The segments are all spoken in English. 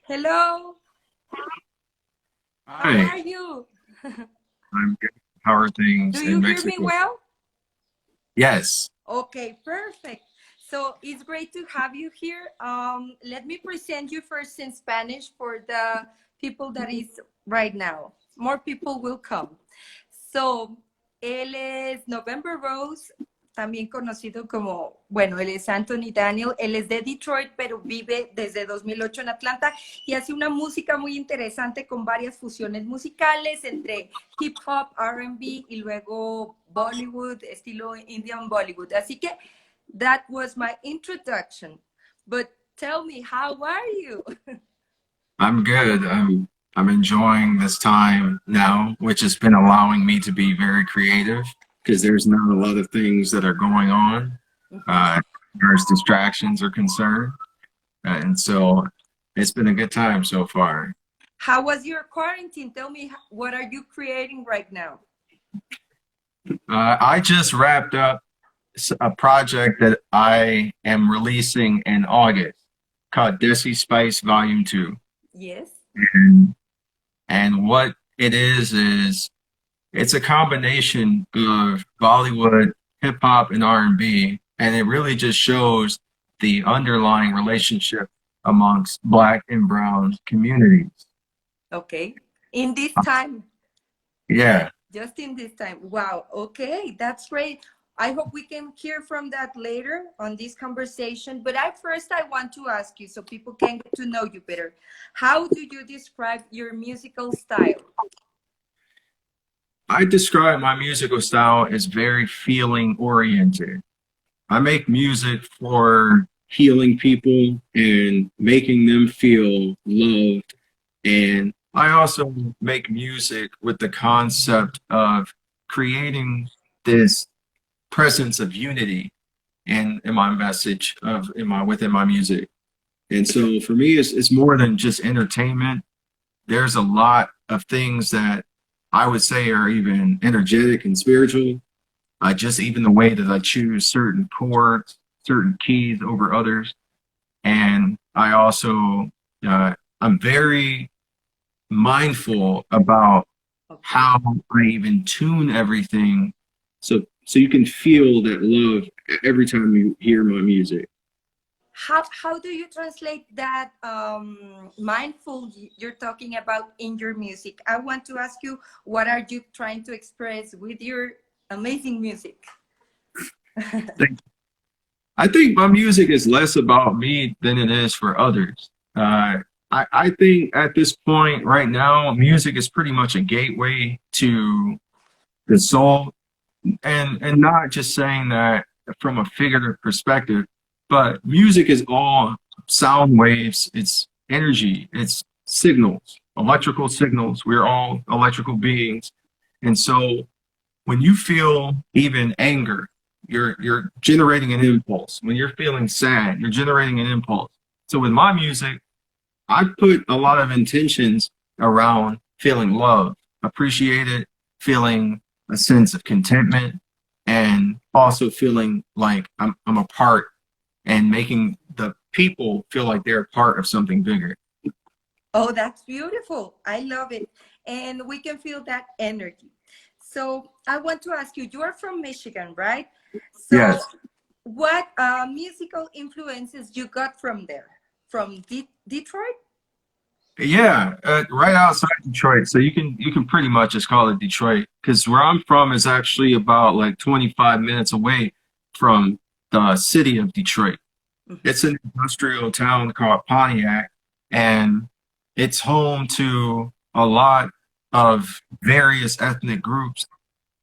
Hello, how Hi, are you? I'm good. How are Do things you in hear me Mexico? well? Yes, Okay, perfect. So it's great to have you here. Let me present you first in Spanish for the people that is right now. More people will come. So, él es November Rose, también conocido como, bueno, él es Anthony Daniel, él es de Detroit, pero vive desde 2008 en Atlanta y hace una música muy interesante con varias fusiones musicales entre hip hop, R&B y luego Bollywood, estilo Indian Bollywood. Así que that was my introduction. But tell me, how are you? I'm good. I'm enjoying this time now, which has been allowing me to be very creative because there's not a lot of things that are going on Mhm. as far as distractions are concerned. And so it's been a good time so far. How was your quarantine? Tell me, what are you creating right now? I just wrapped up a project that I am releasing in August called Desi Spice Vol.2. Yes. And, and what it is it's a combination of Bollywood, hip hop, and R&B, and it really just shows the underlying relationship amongst Black and Brown communities. Okay. In this time, Yeah, just in this time. Wow. Okay. That's great. I hope we can hear from that later on this conversation. But I want to ask you so people can get to know you better. How do you describe your musical style? I describe my musical style as very feeling oriented. I make music for healing people and making them feel loved. And I also make music with the concept of creating this presence of unity in my message of in my within my music. And so for me, it's more than just entertainment. There's a lot of things that I would say are even energetic and spiritual. Just even the way that I choose certain chords, certain keys over others. And I also, I'm very mindful about Okay. how I even tune everything so you can feel that love every time you hear my music. How do you translate that mindful you're talking about in your music? I want to ask you, what are you trying to express with your amazing music? I think my music is less about me than it is for others. I think at this point right now, music is pretty much a gateway to the soul, and not just saying that from a figurative perspective, but music is all sound waves, it's energy, it's signals, electrical signals. We're all electrical beings. And so when you feel even anger, you're generating an impulse. When you're feeling sad, you're generating an impulse. So with my music, I put a lot of intentions around feeling love, appreciated, feeling a sense of contentment, and also feeling like I'm a part and making the people feel like they're a part of something bigger. Oh, that's beautiful. I love it. And we can feel that energy. So I want to ask you, you are from Michigan, right? So Yes. what musical influences you got from there? From Detroit? Yeah, right outside Detroit. So you can pretty much just call it Detroit because where I'm from is actually about like 25 minutes away from the city of Detroit. Mhm. It's an industrial town called Pontiac, and it's home to a lot of various ethnic groups.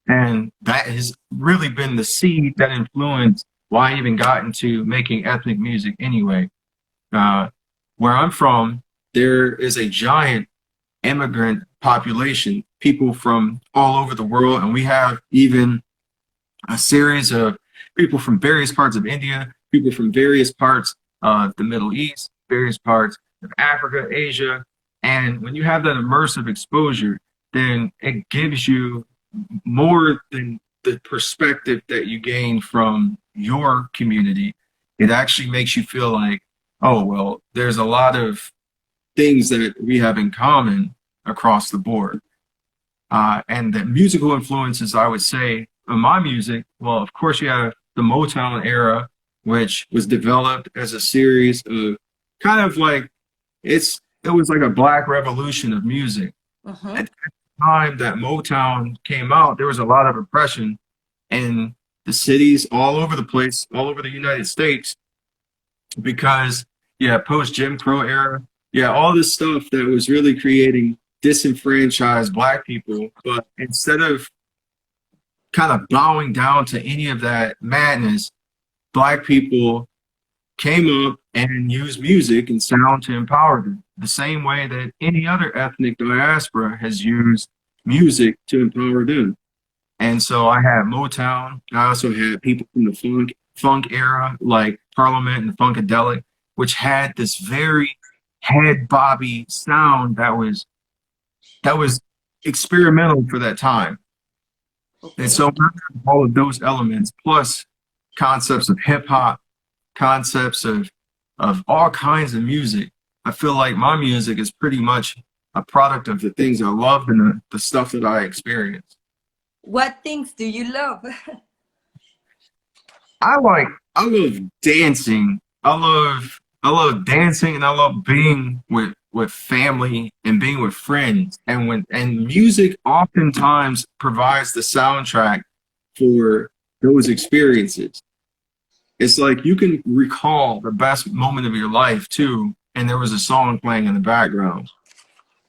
And that has really been the seed that influenced why I even got into making ethnic music anyway. Uh, where I'm from, there is a giant immigrant population, people from all over the world, and we have even a series of people from various parts of India, people from various parts of the Middle East, various parts of Africa, Asia. And when you have that immersive exposure, then it gives you more than the perspective that you gain from your community. It actually makes you feel like, oh, well, there's a lot of things that we have in common across the board. And the musical influences, I would say, of my music, well, of course, you have the Motown era, which was developed as a series of kind of like it was like a black revolution of music. Uh-huh. At the time that Motown came out, there was a lot of oppression in the cities all over the place, all over the United States, because yeah, post Jim Crow era, yeah, all this stuff that was really creating disenfranchised black people. But instead of kind of bowing down to any of that madness, black people came up and used music and sound to empower them, the same way that any other ethnic diaspora has used music to empower them. And so I had Motown. I also had people from the funk era, like Parliament and Funkadelic, which had this very head bobby sound that was experimental for that time. And Okay. so all of those elements, plus concepts of hip hop, concepts of all kinds of music, I feel like my music is pretty much a product of the things I love and the stuff that I experience. What things do you love? I love dancing. I love dancing and I love being with family and being with friends. And music oftentimes provides the soundtrack for those experiences. It's like you can recall the best moment of your life too, and there was a song playing in the background.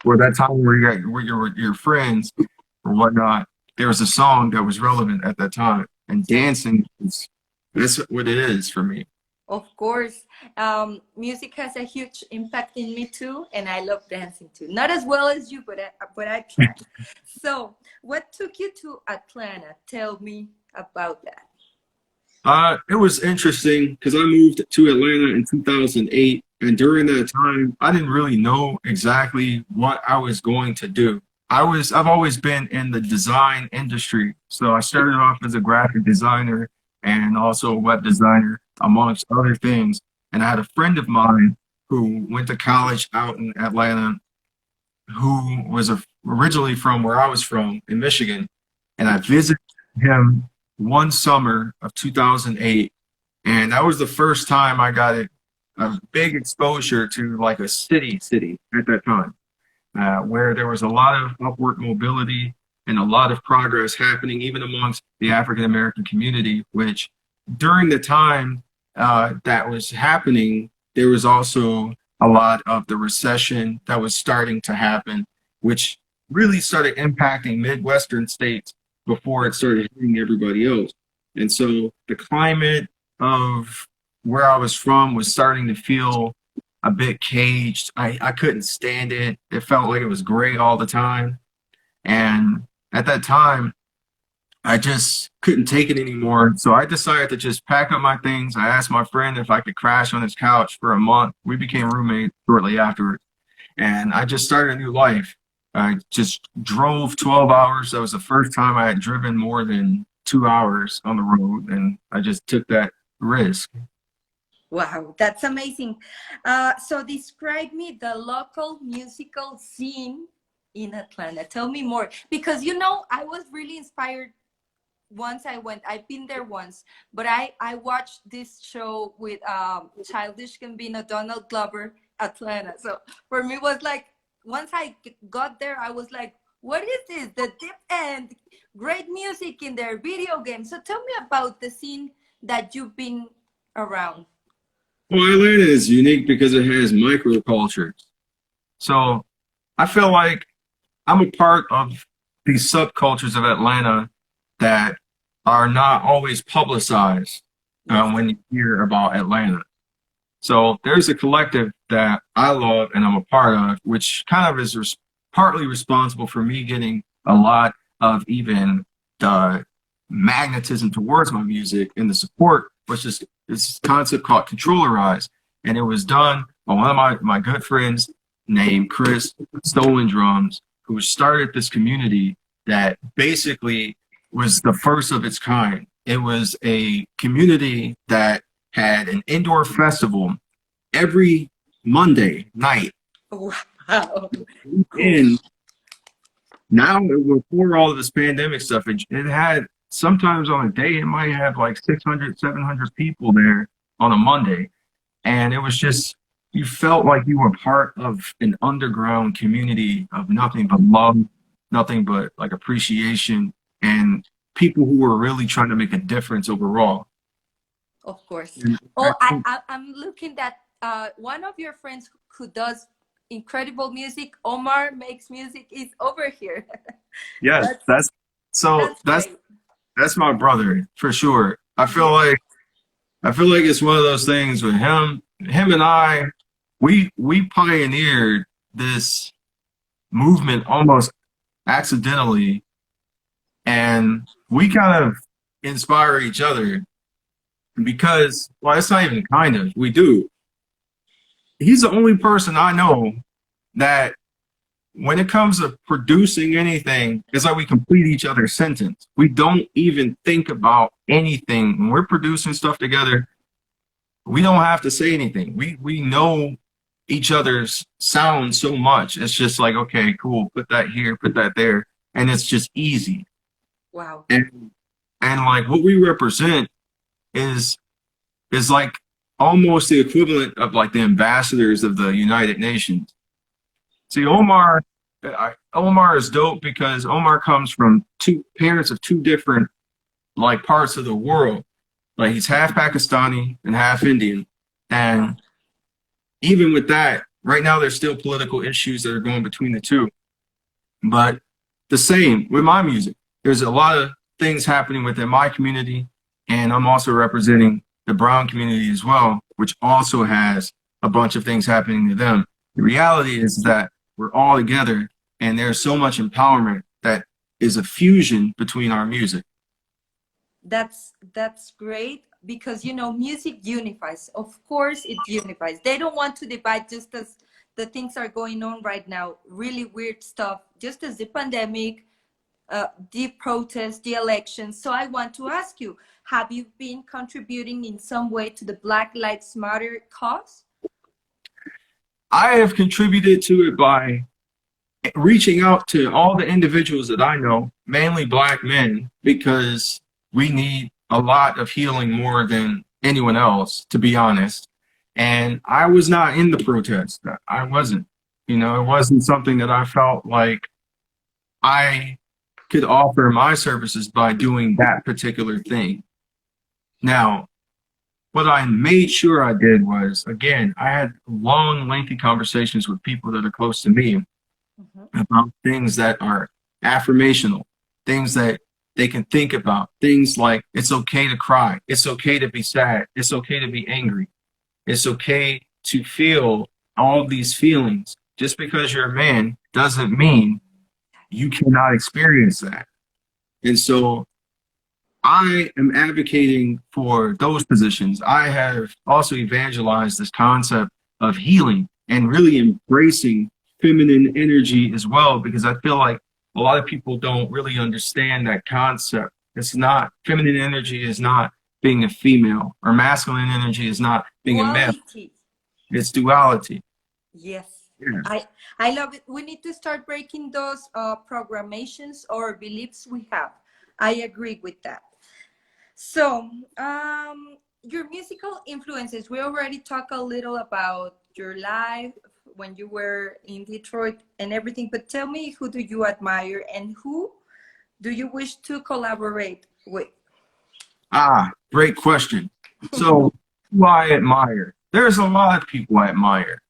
Or that time where you're with your friends or whatnot, there was a song that was relevant at that time. And dancing is that's what it is for me. Of course, music has a huge impact in me too, and I love dancing too. Not as well as you, but I try. So, what took you to Atlanta? Tell me about that. It was interesting because I moved to Atlanta in 2008, and during that time, I didn't really know exactly what I was going to do. I've always been in the design industry, so I started off as a graphic designer and also a web designer, amongst other things. And I had a friend of mine who went to college out in Atlanta, who was originally from where I was from in Michigan, and I visited him one summer of 2008, and that was the first time I got a big exposure to like a city at that time, where there was a lot of upward mobility and a lot of progress happening even amongst the African American community, which during the time that was happening, there was also a lot of the recession that was starting to happen, which really started impacting Midwestern states before it started hitting everybody else. And so the climate of where I was from was starting to feel a bit caged. I couldn't stand it. It felt like it was gray all the time. And at that time, I just couldn't take it anymore. So I decided to just pack up my things. I asked my friend if I could crash on his couch for a month. We became roommates shortly afterwards. And I just started a new life. I just drove 12 hours. That was the first time I had driven more than 2 hours on the road. And I just took that risk. Wow, that's amazing. So describe me the local musical scene in Atlanta. Tell me more, because I was really inspired once I went. I've been there once, but I watched this show with Childish Gambino, Donald Glover, Atlanta. So for me, it was like once I got there, I was like, what is this? The deep end, great music in their video games. So tell me about the scene that you've been around. Well, Atlanta is unique because it has microcultures. So I feel like I'm a part of these subcultures of Atlanta that are not always publicized when you hear about Atlanta. So there's a collective that I love and I'm a part of, which kind of is partly responsible for me getting a lot of even the magnetism towards my music and the support, which is this concept called controllerize. And it was done by one of my good friends named Chris Stolen Drums, who started this community that basically was the first of its kind. It was a community that had an indoor festival every Monday night Wow. Cool. And now, before all of this pandemic stuff, it had sometimes on a day, it might have like 600, 700 people there on a Monday. And it was just, you felt like you were part of an underground community of nothing but love, nothing but like appreciation, and people who were really trying to make a difference overall. Of course. And I Oh, think, I'm looking at one of your friends who does incredible music. Omar makes music. Is over here. yes, that's that's so that's great. that's my brother for sure. Yes. I feel like it's one of those things with him and I, we pioneered this movement almost accidentally, and we kind of inspire each other because, well, it's not even kind of, we do. He's the only person I know that when it comes to producing anything, it's like we complete each other's sentence. We don't even think about anything. When we're producing stuff together, we don't have to say anything. We know each other's sound so much. It's just like, okay, cool, put that here, put that there. And it's just easy. Wow. And like what we represent is like almost the equivalent of like the ambassadors of the United Nations. See, Omar is dope because Omar comes from two parents of two different like parts of the world. Like he's half Pakistani and half Indian. And even with that, right now there's still political issues that are going between the two. But the same with my music. There's a lot of things happening within my community, and I'm also representing the brown community as well, which also has a bunch of things happening to them. The reality is that we're all together, and there's so much empowerment that is a fusion between our music. That's great because music unifies. Of course, it unifies. They don't want to divide, just as the things are going on right now. Really weird stuff, just as the pandemic, the protests, the elections. So I want to ask you, have you been contributing in some way to the Black Lives Matter cause? I have contributed to it by reaching out to all the individuals that I know, mainly Black men, because we need a lot of healing more than anyone else, to be honest. And I was not in the protest. I wasn't. It wasn't something that I felt like I could offer my services by doing that particular thing. Now, what I made sure I did was, again, I had long, lengthy conversations with people that are close to me about things that are affirmational, things that they can think about, things like it's okay to cry, it's okay to be sad, it's okay to be angry, it's okay to feel all these feelings. Just because you're a man doesn't mean you cannot experience that. And so I am advocating for those positions. I have also evangelized this concept of healing and really embracing feminine energy as well, because I feel like a lot of people don't really understand that concept. It's not, feminine energy is not being a female, or masculine energy is not being a male. Duality. It's duality. Yes. Yeah. I love it. We need to start breaking those programations or beliefs we have. I agree with that. So, your musical influences, we already talked a little about your life when you were in Detroit and everything, but tell me, who do you admire and who do you wish to collaborate with? Great question. So, who I admire, there's a lot of people I admire.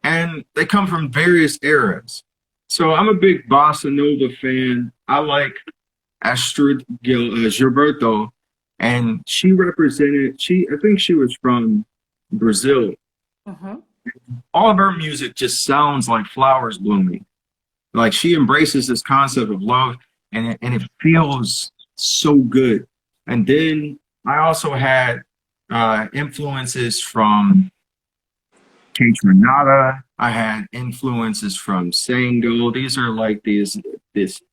And they come from various eras. So I'm a big bossa nova fan. I like Astrid Gilberto, and she represented, I think she was from Brazil. All of her music just sounds like flowers blooming. Like she embraces this concept of love, and it feels so good. And then I also had influences from Kate Renata. I had influences from Sango. These are like this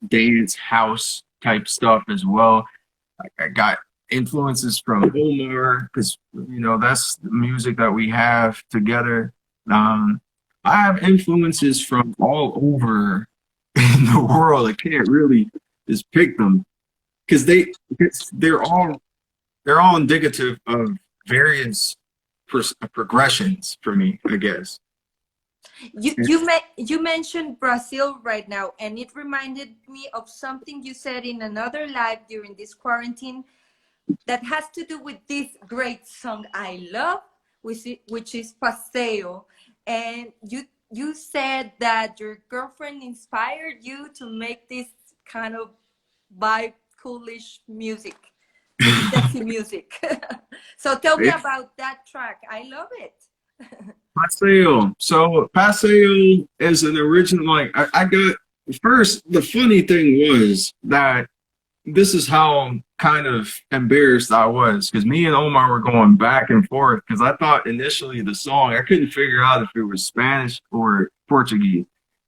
dance house type stuff as well. I got influences from Omar because that's the music that we have together. Um, I have influences from all over in the world. I can't really just pick them because they're all indicative of various progressions for me, I guess. You mentioned Brazil right now, and it reminded me of something you said in another live during this quarantine that has to do with this great song I love, which is Paseo. And you said that your girlfriend inspired you to make this kind of vibe, coolish music, sexy music. So tell me about that track. I love it. Paseo. So Paseo is an original. Like I got first. The funny thing was that this is how kind of embarrassed I was because me and Omar were going back and forth because I thought initially the song I couldn't figure out if it was Spanish or Portuguese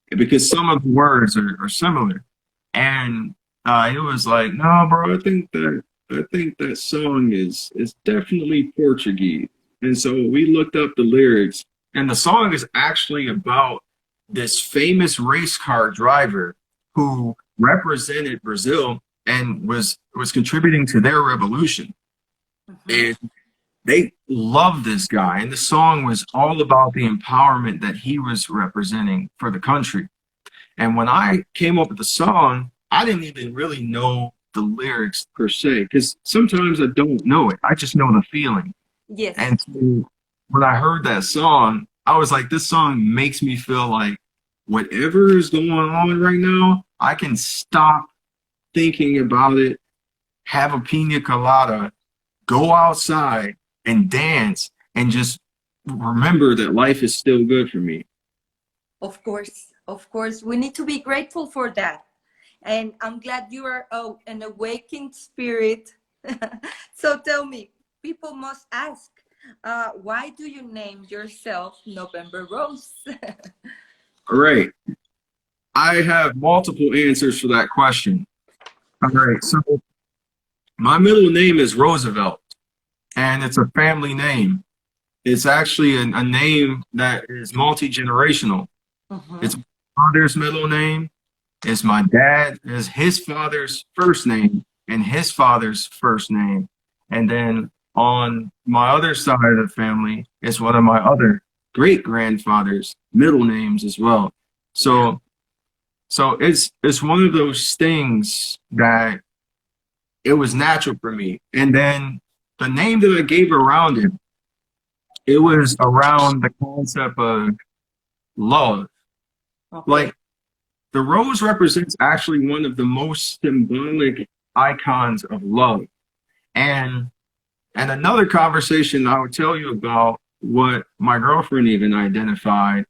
because some of the words are similar, and it was like, no, bro, I think that song is definitely Portuguese, and so we looked up the lyrics, and the song is actually about this famous race car driver who represented Brazil and was contributing to their revolution. And they loved this guy. And the song was all about the empowerment that he was representing for the country. And when I came up with the song, I didn't even really know the lyrics per se, because sometimes I don't know it. I just know the feeling. Yes. And so when I heard that song, I was like, this song makes me feel like whatever is going on right now, I can stop thinking about it, have a pina colada, go outside and dance, and just remember that life is still good for me. Of course, we need to be grateful for that. And I'm glad you are an awakened spirit. So tell me, people must ask, why do you name yourself November Rose? All right. I have multiple answers for that question. All right. So my middle name is Roosevelt, and it's a family name. It's actually a name that is multi-generational. It's my father's middle name. It's my dad, is his father's first name and his father's first name. And then on my other side of the family, it's one of my other great grandfather's middle names as well. So it's one of those things that it was natural for me. And then the name that I gave around it, it was around the concept of love. Okay. Like the rose represents actually one of the most symbolic icons of love. And another conversation I would tell you about what my girlfriend even identified,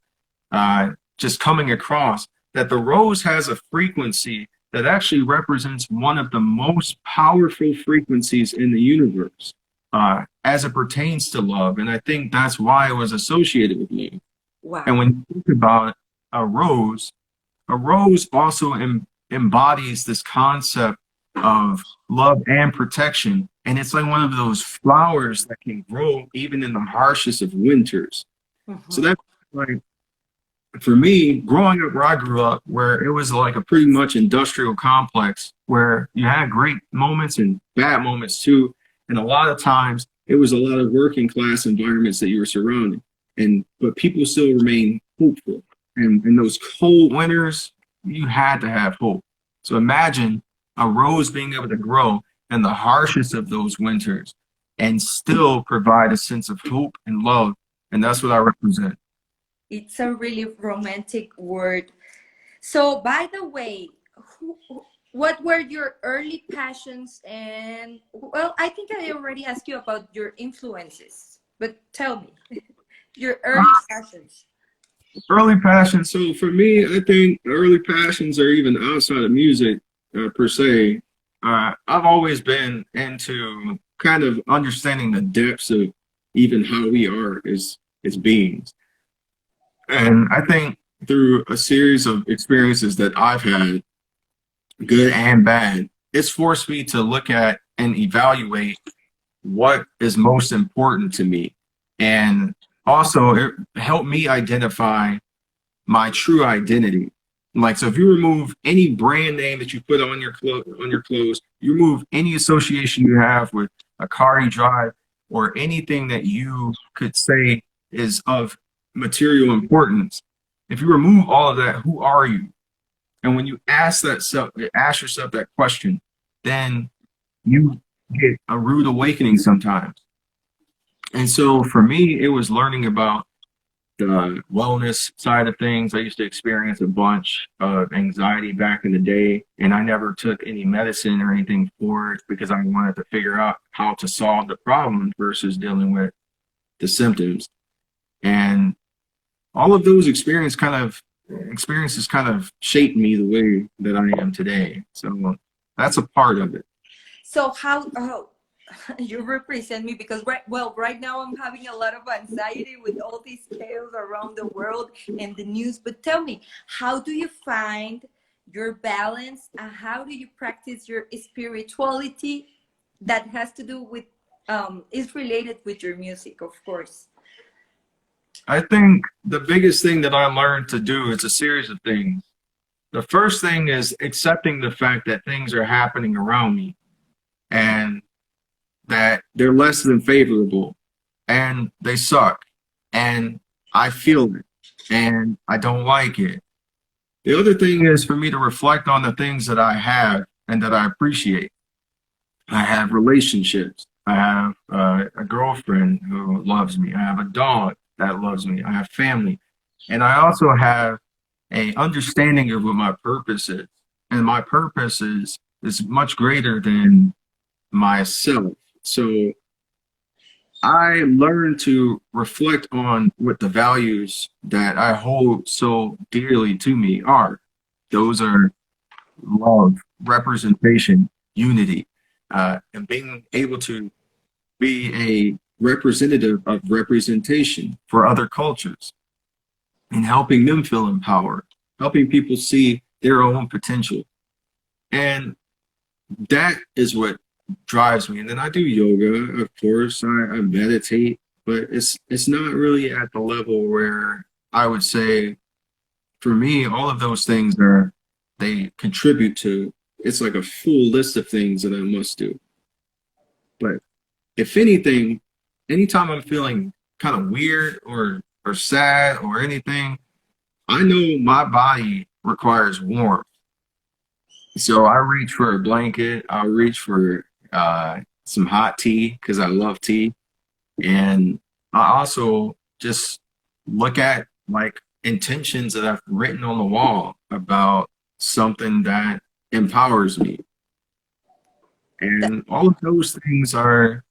just coming across that the rose has a frequency that actually represents one of the most powerful frequencies in the universe as it pertains to love. And I think that's why it was associated with me. Wow. And when you think about a rose also embodies this concept of love and protection. And it's like one of those flowers that can grow even in the harshest of winters. So that's like, for me, growing up where I grew up, where it was like a pretty much industrial complex where you had great moments and bad moments too. And a lot of times it was a lot of working class environments that you were surrounded. But people still remain hopeful. And in those cold winters, you had to have hope. So imagine a rose being able to grow in the harshest of those winters and still provide a sense of hope and love. And that's what I represent. It's a really romantic word. So, by the way, what were your early passions? And, well, I think I already asked you about your influences, but tell me your early passions. Early passions. So for me, I think early passions are even outside of music per se. I've always been into kind of understanding the depths of even how we are as beings. And I think through a series of experiences that I've had, good and bad, it's forced me to look at and evaluate what is most important to me. And also it helped me identify my true identity. Like, so if you remove any brand name that you put on your clothes, you remove any association you have with a car you drive or anything that you could say is of material importance. If you remove all of that, who are you? And when you ask yourself that question, then you get a rude awakening sometimes. And so for me, it was learning about the wellness side of things. I used to experience a bunch of anxiety back in the day, and I never took any medicine or anything for it because I wanted to figure out how to solve the problem versus dealing with the symptoms. And all of those experiences kind of shaped me the way that I am today. So that's a part of it. So how you represent me, because right now I'm having a lot of anxiety with all these chaos around the world and the news. But tell me, how do you find your balance and how do you practice your spirituality that has to do with is related with your music, of course? I think the biggest thing that I learned to do is a series of things. The first thing is accepting the fact that things are happening around me and that they're less than favorable and they suck and I feel it and I don't like it. The other thing is for me to reflect on the things that I have and that I appreciate. I have relationships. I have a girlfriend who loves me. I have a dog that loves me. I have family. And I also have a understanding of what my purpose is. And my purpose is much greater than myself. So I learned to reflect on what the values that I hold so dearly to me are. Those are love, representation, unity, and being able to be a representative of representation for other cultures and helping them feel empowered, helping people see their own potential. And that is what drives me. And then I do yoga, of course, I meditate, but it's not really at the level where I would say, for me, all of those things they contribute to, it's like a full list of things that I must do. But if anything, anytime I'm feeling kind of weird or sad or anything, I know my body requires warmth. So I reach for a blanket, I reach for some hot tea because I love tea. And I also just look at like intentions that I've written on the wall about something that empowers me. And all of those things are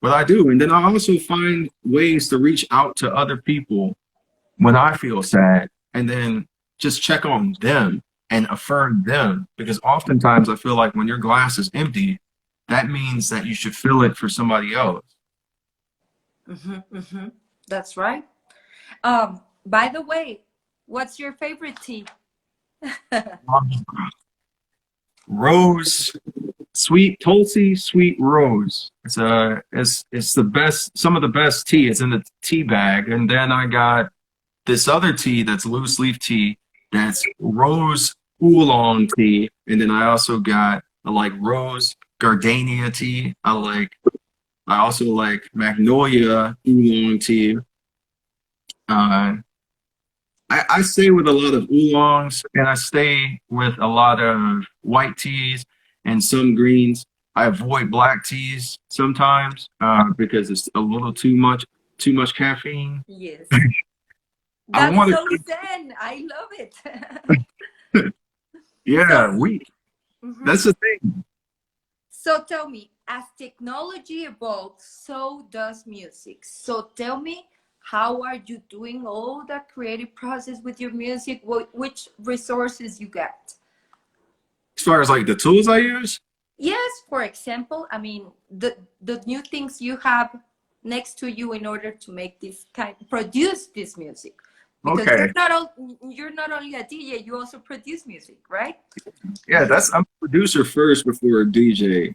what I do. And then I also find ways to reach out to other people when I feel sad and then just check on them and affirm them. Because oftentimes I feel like when your glass is empty, that means that you should fill it for somebody else. That's right. By the way, what's your favorite tea? Rose, sweet Tulsi, sweet rose. It's the best, some of the best tea. It's in the tea bag. And then I got this other tea that's loose leaf tea that's rose oolong tea. And then I also got like rose gardenia tea. I also like magnolia oolong tea. I stay with a lot of oolongs and I stay with a lot of white teas and some greens. I avoid black teas sometimes because it's a little too much caffeine. Yes. I That's want so zen. I love it. Yeah, Mhm. that's the thing. So tell me, as technology evolves, so does music. So tell me, how are you doing all the creative process with your music? Which resources you got? As far as like the tools I use, Yes, for example, I mean the new things you have next to you in order to make produce this music. Because okay. you're not only a DJ, you also produce music, right? Yeah, I'm a producer first before a DJ.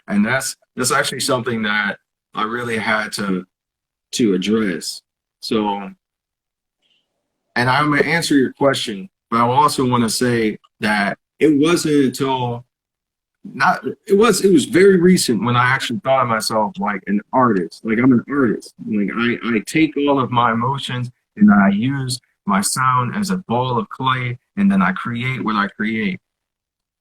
And that's actually something that I really had to to address. So, and I'm going to answer your question, but I also want to say that it wasn't until not it was very recent when I actually thought of myself like an artist. Like I'm an artist. Like I take all of my emotions and I use my sound as a ball of clay, and then I create what I create.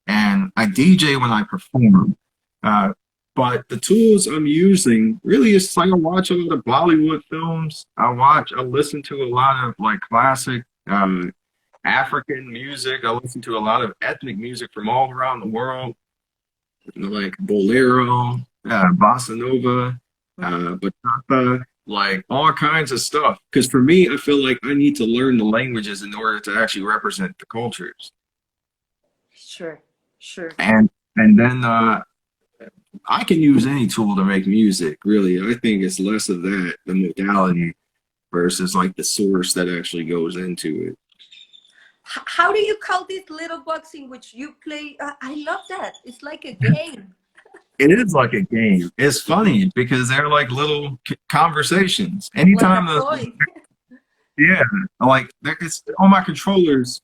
And I DJ when I perform. Uh, but the tools I'm using really is like I watch a lot of Bollywood films. I listen to a lot of like classic African music. I listen to a lot of ethnic music from all around the world, like bolero, bossa nova, bachata, like all kinds of stuff. Because for me, I feel like I need to learn the languages in order to actually represent the cultures. Sure, sure. And then I can use any tool to make music. Really, I think it's less of that, the modality, versus like the source that actually goes into it. How do you call this little box in which you play? I love that. It's like a game. It is like a game. It's funny because they're like little conversations. Like a Anytime toy. yeah, like it's on my controllers.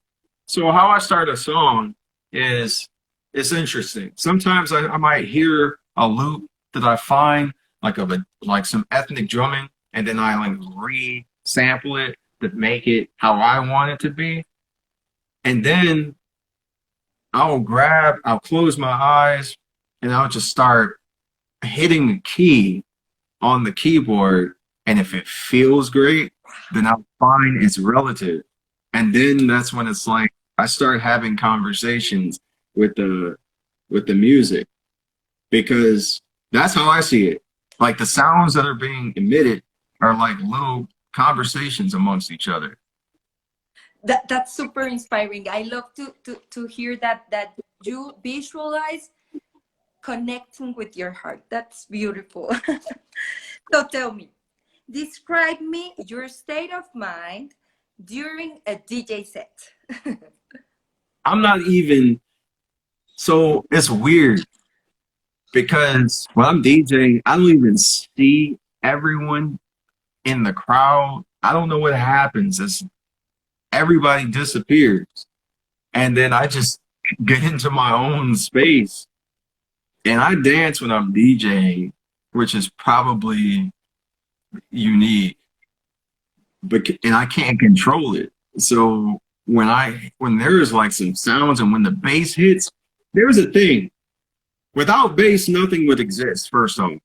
So how I start a song is it's interesting. Sometimes I might hear a loop that I find like like some ethnic drumming, and then I like re-sample it to make it how I want it to be. And then I'll close my eyes and I'll just start hitting the key on the keyboard. And if it feels great, then I'll find it's relative. And then that's when it's like I start having conversations with the music, because that's how I see it. Like the sounds that are being emitted are like little conversations amongst each other. That's super inspiring. I love to hear that you visualize connecting with your heart. That's beautiful. So tell me, describe me your state of mind during a DJ set. I'm not even, so it's weird because when I'm DJing, I don't even see everyone in the crowd. I don't know what happens. It's everybody disappears. And then I just get into my own space and I dance when I'm DJing, which is probably unique, but and I can't control it. So when there's like some sounds and when the bass hits, there's a thing. Without bass, nothing would exist, first off.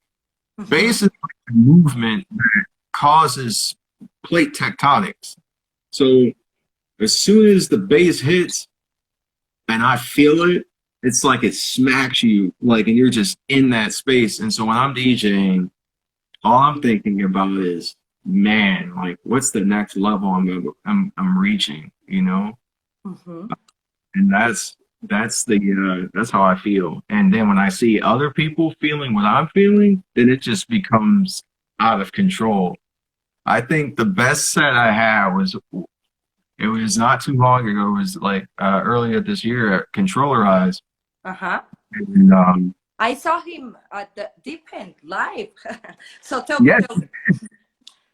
Bass is like a movement that causes plate tectonics. So as soon as the bass hits and I feel it, it's like it smacks you, like, and you're just in that space. And so when I'm DJing, all I'm thinking about is, man, like, what's the next level I'm reaching, you know? And that's how I feel. And then when I see other people feeling what I'm feeling, then it just becomes out of control. I think the best set I had was, it was not too long ago. It was like earlier this year at Controller Eyes. And, I saw him at the Deep End live. So tell me.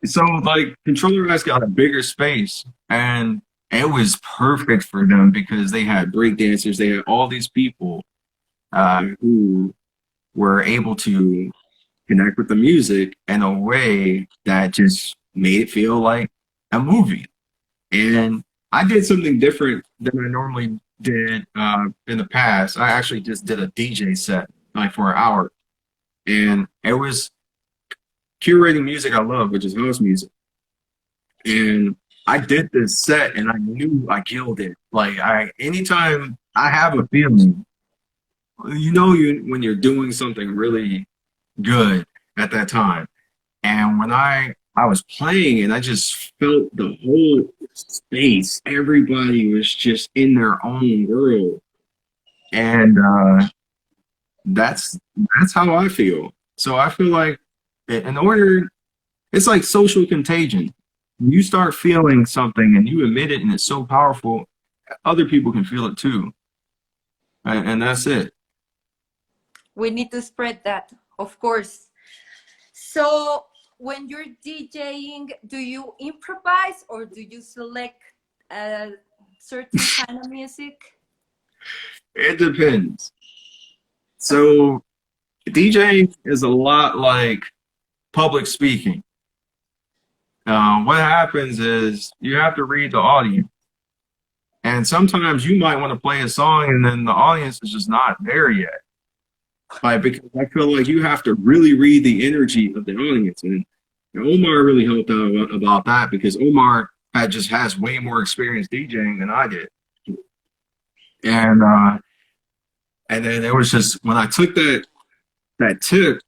So like Controller Eyes got a bigger space, and it was perfect for them because they had break dancers. They had all these people who were able to connect with the music in a way that just made it feel like a movie. And I did something different than I normally did in the past. I actually just did a DJ set like for an hour, and it was curating music I love, which is house music. And I did this set and I knew I killed it. Like anytime I have a feeling, when you're doing something really good at that time. And when I was playing and I just felt the whole space, everybody was just in their own world. And that's how I feel. So I feel like it's like social contagion. When you start feeling something and you emit it and it's so powerful, other people can feel it too. And that's it. We need to spread that, of course. So when you're DJing, do you improvise or do you select a certain kind of music? It depends. So DJing is a lot like public speaking. What happens is you have to read the audience. And sometimes you might want to play a song and then the audience is just not there yet. Like, because I feel like you have to really read the energy of the audience. And Omar really helped out about that because Omar has way more experience DJing than I did. And and then it was just when I took that tip,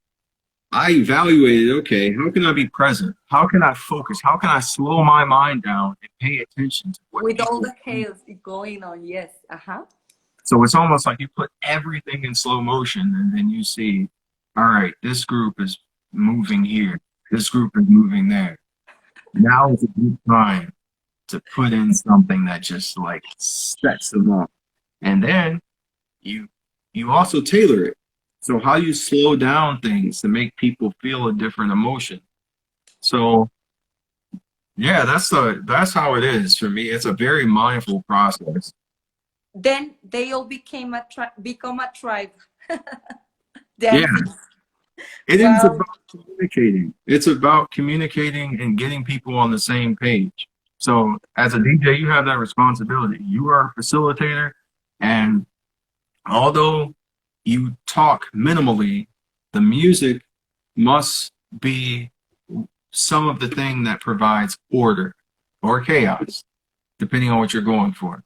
I evaluated, okay, how can I be present? How can I focus? How can I slow my mind down and pay attention to what With all people the chaos going on, yes. Uh-huh. So it's almost like you put everything in slow motion and then you see, all right, this group is moving here. This group is moving there. Now is a good time to put in something that just like sets them off. And then you also tailor it. So how you slow down things to make people feel a different emotion. So yeah, that's how it is for me. It's a very mindful process. Then they all become a tribe. Yeah, Dancing. it is Wow. about communicating. It's about communicating and getting people on the same page. So as a DJ, you have that responsibility. You are a facilitator, and although you talk minimally, the music must be some of the thing that provides order or chaos, depending on what you're going for.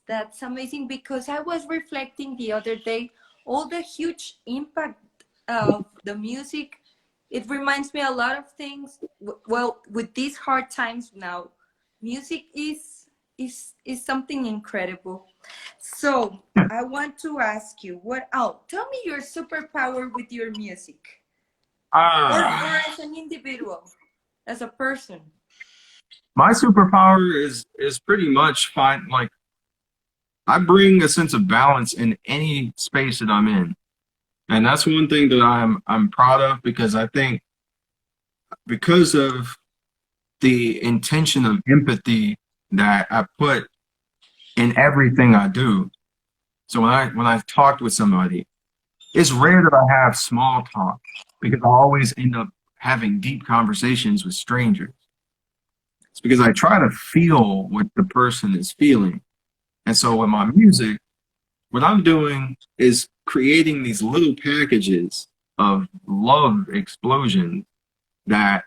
That's amazing because I was reflecting the other day all the huge impact of the music. It reminds me a lot of things. Well, with these hard times now, music is something incredible. So I want to ask you, what? Oh, tell me your superpower with your music, or Ah, as an individual, as a person. my superpower is pretty much fine. Like I bring a sense of balance in any space that I'm in. And that's one thing that I'm proud of because I think because of the intention of empathy that I put in everything I do. So when I talked with somebody, it's rare that I have small talk because I always end up having deep conversations with strangers. It's because I try to feel what the person is feeling. And so with my music, what I'm doing is creating these little packages of love explosions that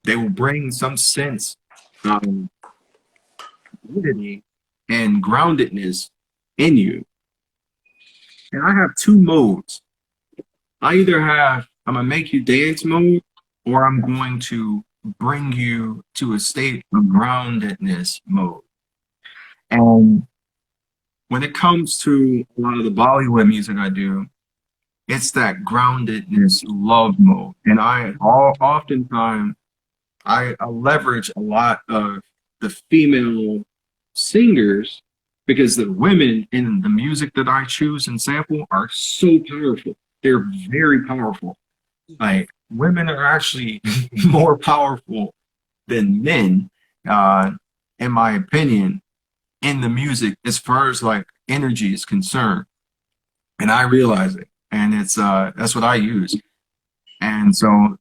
they will bring some sense of unity and groundedness in you. And I have two modes. I either have I'm gonna make you dance mode, or I'm going to bring you to a state of groundedness mode. And when it comes to a lot of the Bollywood music I do, it's that groundedness love mode. And oftentimes I leverage a lot of the female singers because the women in the music that I choose and sample are so powerful. They're very powerful. Like women are actually more powerful than men, uh, in my opinion, in the music as far as like energy is concerned. And I realize it. And it's that's what I use. And so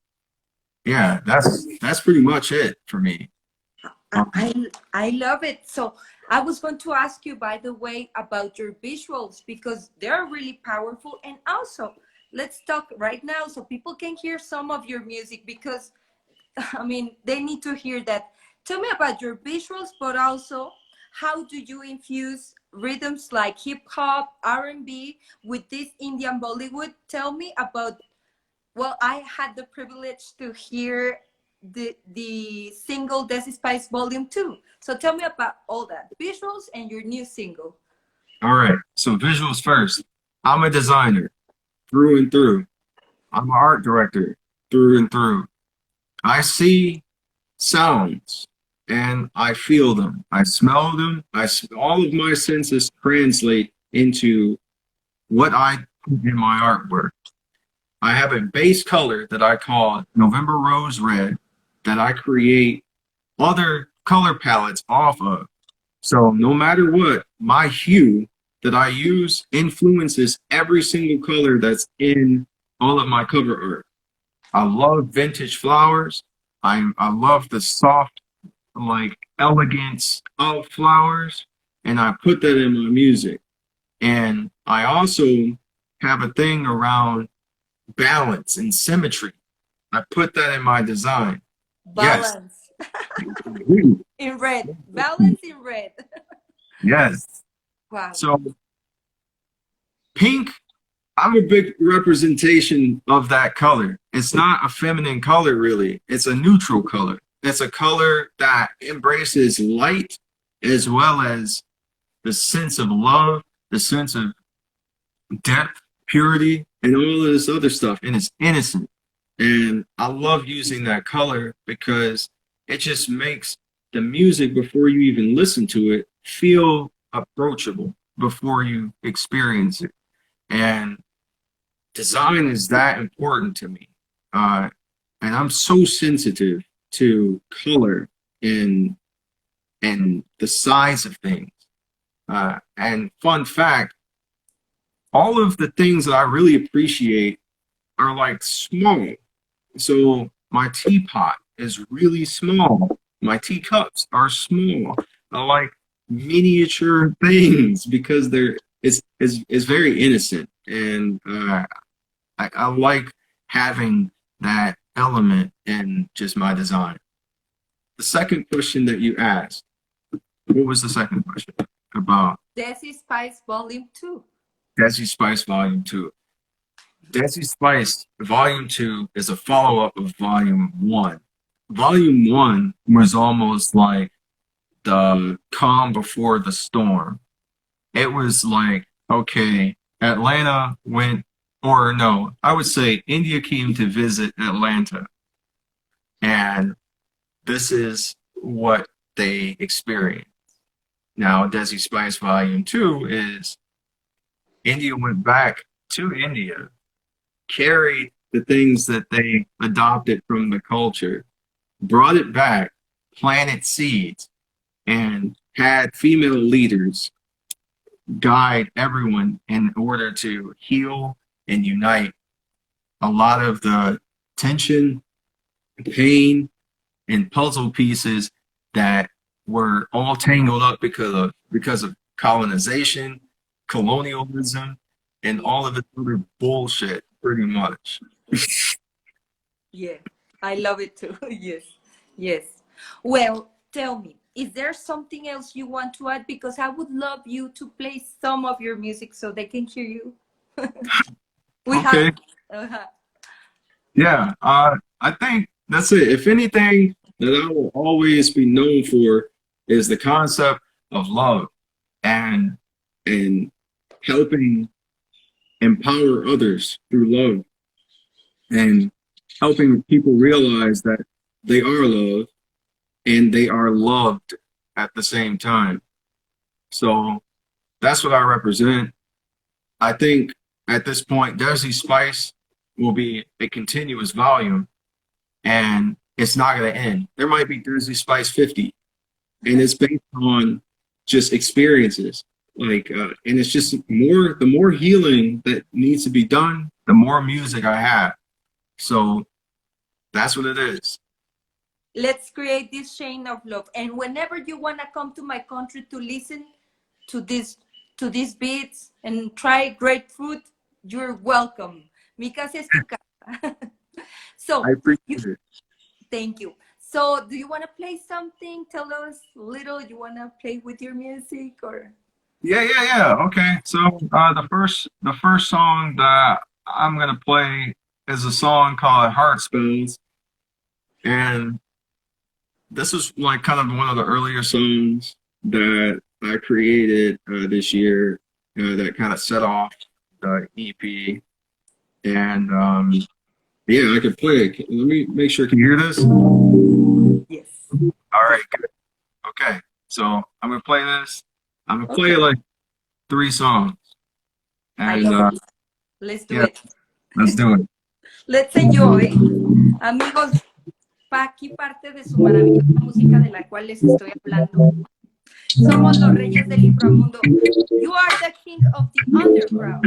yeah, that's pretty much it for me. I, I I love it. So I was going to ask you, by the way, about your visuals because they're really powerful. And also, let's talk right now so people can hear some of your music because, I mean, they need to hear that. Tell me about your visuals, but also how do you infuse rhythms like hip hop, R&B with this Indian Bollywood? Tell me about, well, I had the privilege to hear the single Desi Spice Vol.2. So tell me about all that, visuals and your new single. All right. So visuals first. I'm a designer through and through. I'm an art director through and through. I see sounds and I feel them. I smell them. All of my senses translate into what I put in my artwork. I have a base color that I call November Rose Red that I create other color palettes off of. So no matter what, my hue that I use influences every single color that's in all of my cover art. I love vintage flowers. I love the soft, like elegance of flowers, and I put that in my music. And I also have a thing around balance and symmetry. I put that in my design. Yes. Balance in red. Balance in red. Yes. Wow. So pink, I'm a big representation of that color. It's not a feminine color, really. It's a neutral color. It's a color that embraces light as well as the sense of love, the sense of depth, purity, and all of this other stuff. And it's innocent. And I love using that color because it just makes the music before you even listen to it feel approachable before you experience it. And design is that important to me. And I'm so sensitive to color and the size of things. And fun fact, all of the things that I really appreciate are like small. So my teapot is really small. My teacups are small. I like miniature things because it's very innocent, and I like having that element in just my design. The second question that you asked, what was the second question about? Desi Spice Vol.2. Desi Spice Vol.2. Desi Spice Vol.2 is a follow-up of Volume 1. Volume 1 was almost like the calm before the storm. It was like, okay, Atlanta went, or no, I would say India came to visit Atlanta. And this is what they experienced. Now, Desi Spice Volume 2 is India went back to India, carried the things that they adopted from the culture, brought it back, planted seeds, and had female leaders guide everyone in order to heal and unite a lot of the tension, pain, and puzzle pieces that were all tangled up because of colonization, colonialism, and all of the other bullshit, pretty much. Yeah, I love it too. Yes, yes. Well, tell me, is there something else you want to add? Because I would love you to play some of your music so they can hear you. We Okay. have. Uh-huh. Yeah, I think that's it. If anything that I will always be known for is the concept of love and and helping empower others through love and helping people realize that they are loved and they are loved at the same time. So that's what I represent. I think at this point, Desi Spice will be a continuous volume, and it's not going to end. There might be Desi Spice 50, and it's based on just experiences. And it's just the more healing that needs to be done, the more music I have. So that's what it is. Let's create this chain of love. And whenever you want to come to my country to listen to this to these beats and try great food, you're welcome. Mi casa es tu casa. So I appreciate it. thank you. So do you want to play something? Tell us a little. You want to play with your music or? Yeah. Okay. So the first song that I'm gonna play is a song called Heart Spells, and this was like kind of one of the earlier songs that I created this year that kind of set off the EP. And yeah, I can play it. Let me make sure. Can you hear this? Yes. All right, good. Okay, so I'm gonna play this. I'm gonna play like 3 songs, I and love it. Let's do yeah, it. let's do it. Let's enjoy. Amigos, aquí parte de su maravillosa música de la cual les estoy hablando. Somos los reyes del inframundo. You are the king of the underground.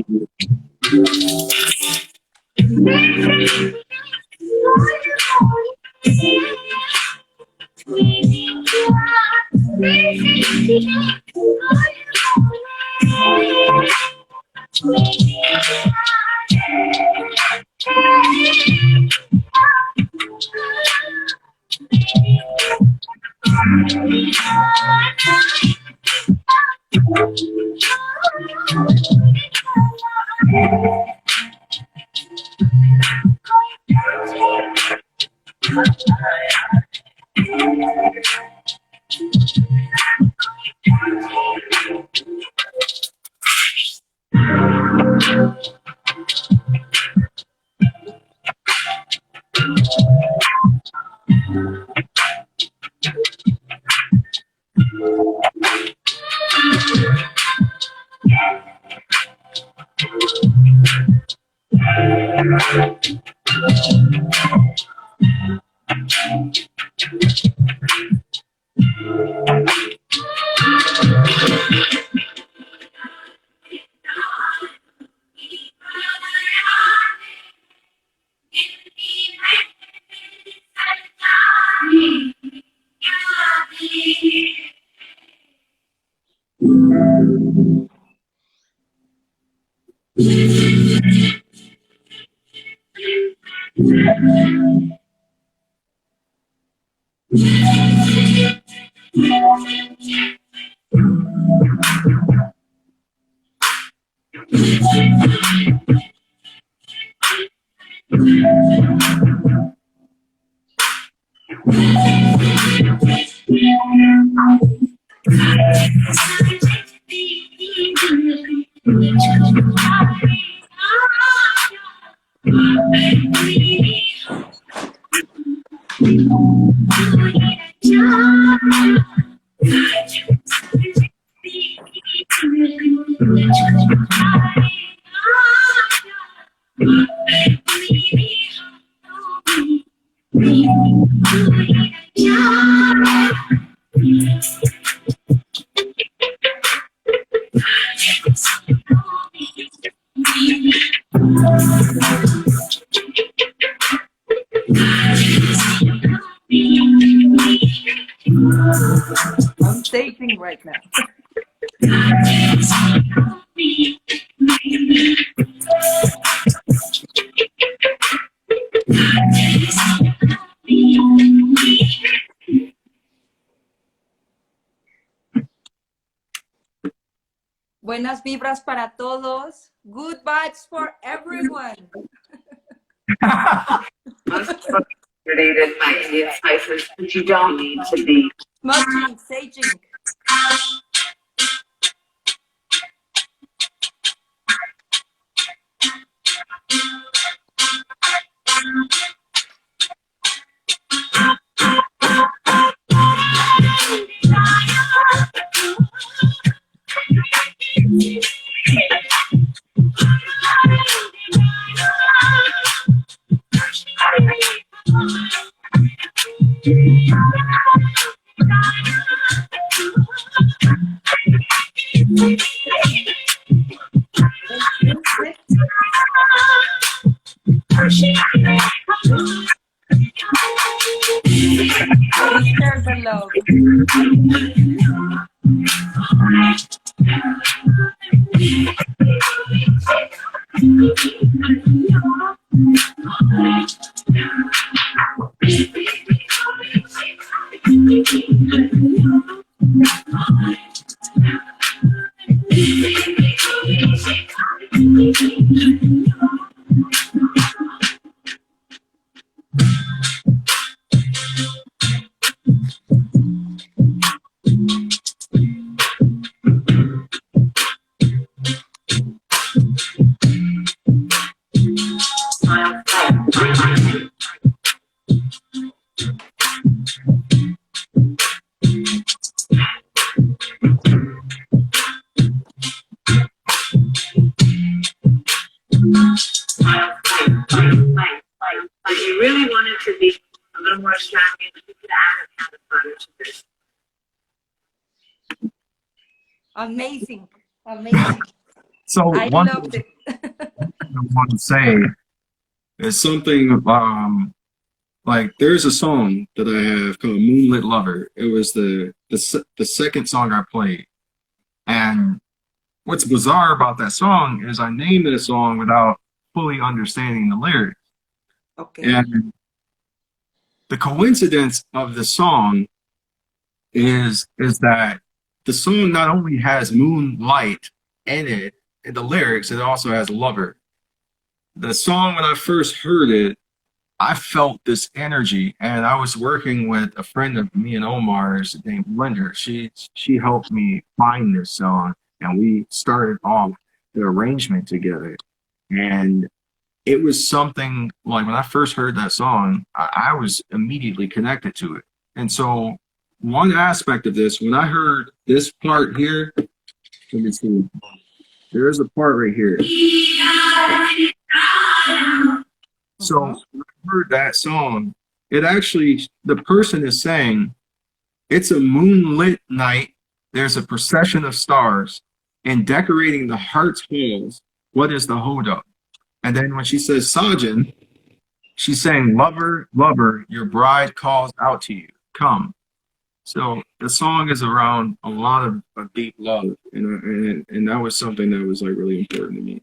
I'm taping right now. Buenas vibras para todos. Good vibes for everyone. Related by Indian spices, but you don't need to be. Smudging, saging. Share the love. you really want it to be a little more extravagant, you could add a pound of butter to this. Amazing. Amazing. So I one loved thing it. I want to say is something like there's a song that I have called Moonlit Lover. It was the second song I played. And what's bizarre about that song is I named it a song without fully understanding the lyrics. Okay. And the coincidence of the song is that the song not only has moonlight in it, in the lyrics, it also has lover. The song, when I first heard it, I felt this energy, and I was working with a friend of me and Omar's named Linda. She helped me find this song, and we started off the arrangement together. And it was something like when I first heard that song, I was immediately connected to it. And so one aspect of this, when I heard this part here, let me see, there's a part right here. So when I heard that song, it actually, the person is saying, it's a moonlit night, there's a procession of stars, and decorating the heart's halls, what is the holdup? And then when she says Sajin, she's saying, lover, lover, your bride calls out to you, come. So the song is around a lot of deep love, and that was something that was like really important to me.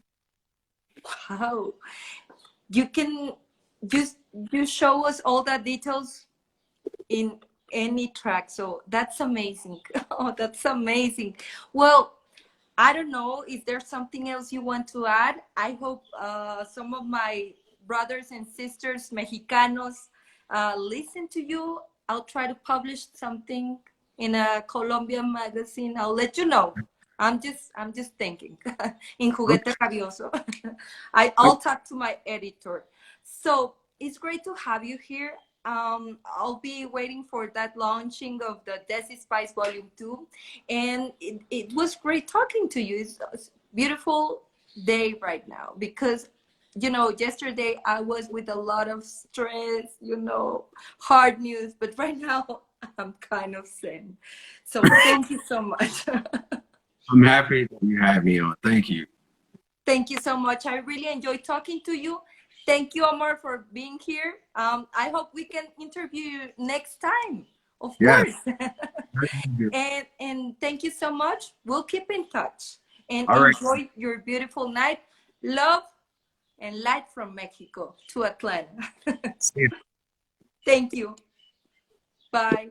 Wow. You can just you show us all the details in any track, so that's amazing. Oh, that's amazing. Well, I don't know, is there something else you want to add? I hope some of my brothers and sisters Mexicanos listen to you. I'll try to publish something in a Colombian magazine. I'll let you know. I'm just thinking. In Juguete Rabioso. I'll talk to my editor. So it's great to have you here. I'll be waiting for that launching of the Desi Spice Vol.2. And it was great talking to you. It's a beautiful day right now because, you know, yesterday I was with a lot of stress, you know, hard news, but right now I'm kind of zen. So thank you so much. I'm happy that you had me on. Thank you. Thank you so much. I really enjoyed talking to you. Thank you, Omar, for being here. I hope we can interview you next time, of Yes. course. And thank you so much. We'll keep in touch and All right. enjoy your beautiful night. Love and light from Mexico to Atlanta. See you. Thank you. Bye.